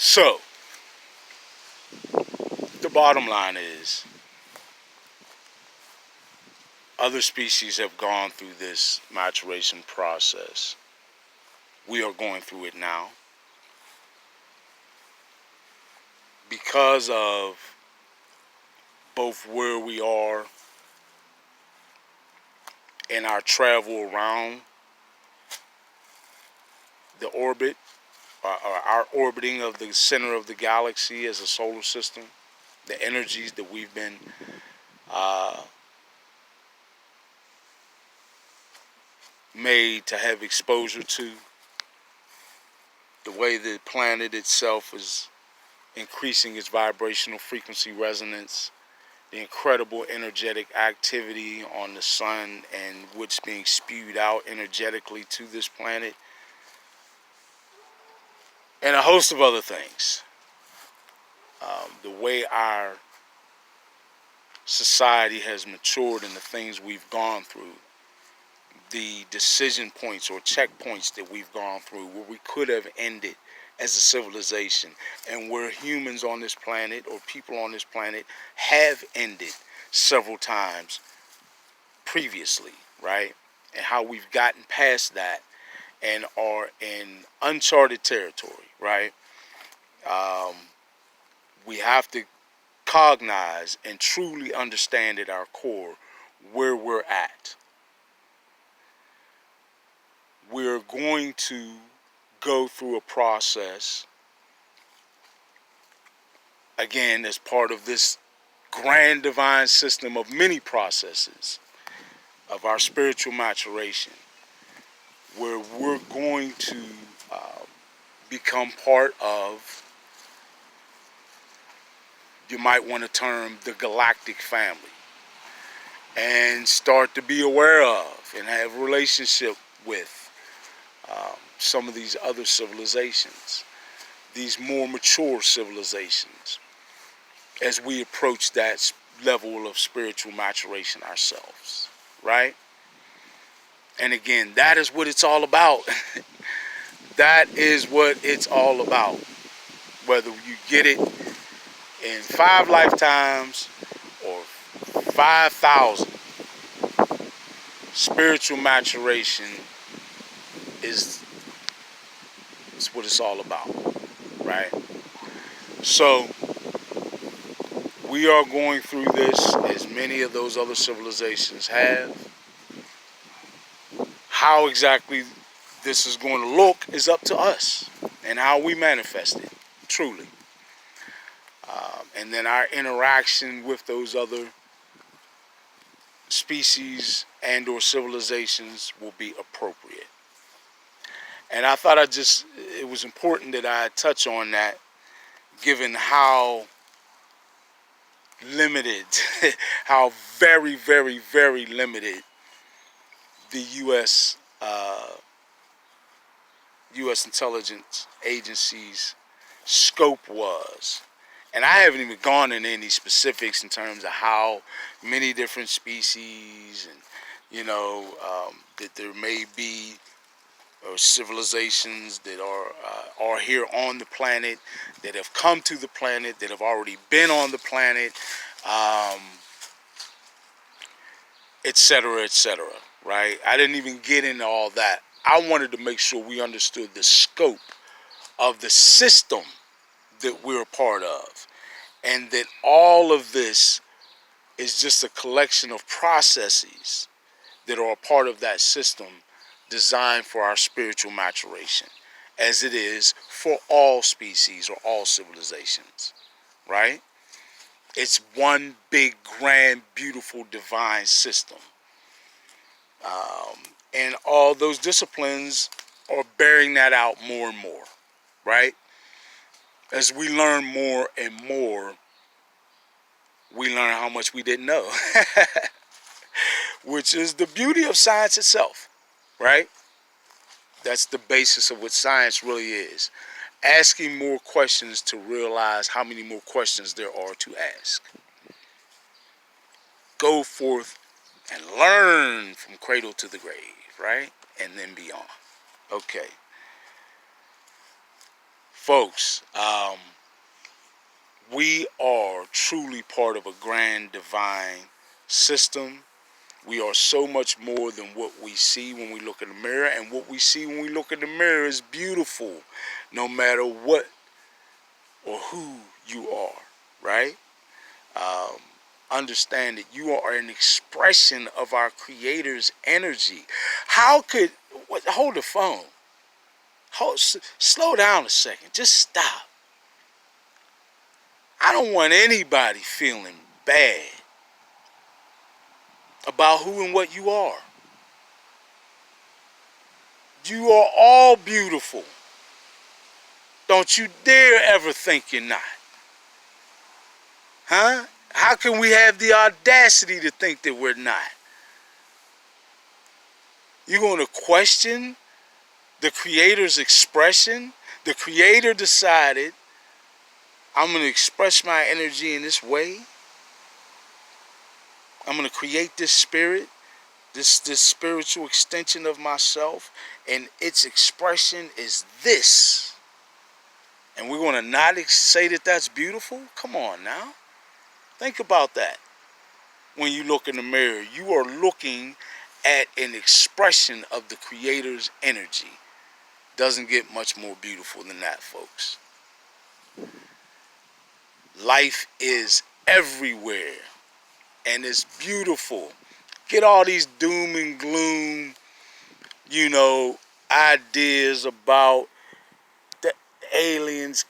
So, the bottom line is, other species have gone through this maturation process. We are going through it now. Because of both where we are in our travel around the orbit, our orbiting of the center of the galaxy as a solar system, the energies that we've been made to have exposure to, the way the planet itself is increasing its vibrational frequency resonance, the incredible energetic activity on the sun and what's being spewed out energetically to this planet, and a host of other things. The way our society has matured and the things we've gone through, the decision points or checkpoints that we've gone through where we could have ended as a civilization, and where humans on this planet or people on this planet have ended several times previously, right? And how we've gotten past that and are in uncharted territory, right? We have to cognize and truly understand at our core where we're at. We're going to go through a process, again, as part of this grand divine system of many processes of our spiritual maturation, where we're going to become part of, you might want to term, the galactic family, and start to be aware of and have a relationship with some of these other civilizations, these more mature civilizations, as we approach that level of spiritual maturation ourselves, right? And again, that is what it's all about. That is what it's all about. Whether you get it in 5 lifetimes or 5,000, spiritual maturation is what it's all about, right? So we are going through this as many of those other civilizations have. How exactly this is going to look is up to us and how we manifest it, truly. And then our interaction with those other species and or civilizations will be appropriate. And I thought it was important that I touch on that, given how limited, how very, very, very limited the U.S. intelligence agency's scope was. And I haven't even gone into any specifics in terms of how many different species and, that there may be civilizations that are here on the planet, that have come to the planet, that have already been on the planet, etc., etc., right? I didn't even get into all that. I wanted to make sure we understood the scope of the system that we're a part of, and that all of this is just a collection of processes that are a part of that system designed for our spiritual maturation, as it is for all species or all civilizations, right? It's one big, grand, beautiful, divine system. And all those disciplines are bearing that out more and more, right? As we learn more and more, we learn how much we didn't know, which is the beauty of science itself, right? That's the basis of what science really is. Asking more questions to realize how many more questions there are to ask. Go forth and learn from cradle to the grave, right? And then beyond. Okay. Folks, we are truly part of a grand divine system. We are so much more than what we see when we look in the mirror, and what we see when we look in the mirror is beautiful, no matter what or who you are, right? Understand that you are an expression of our Creator's energy. How could, hold the phone. Slow down a second. Just stop. I don't want anybody feeling bad about who and what you are. You are all beautiful. Don't you dare ever think you're not. Huh? How can we have the audacity to think that we're not? You're going to question the Creator's expression? The Creator decided, I'm going to express my energy in this way. I'm going to create this spirit, this spiritual extension of myself, and its expression is this. And we're going to not say that that's beautiful? Come on now. Think about that. When you look in the mirror, you are looking at an expression of the Creator's energy. Doesn't get much more beautiful than that, folks. Life is everywhere, and it's beautiful. Get all these doom and gloom, ideas about the aliens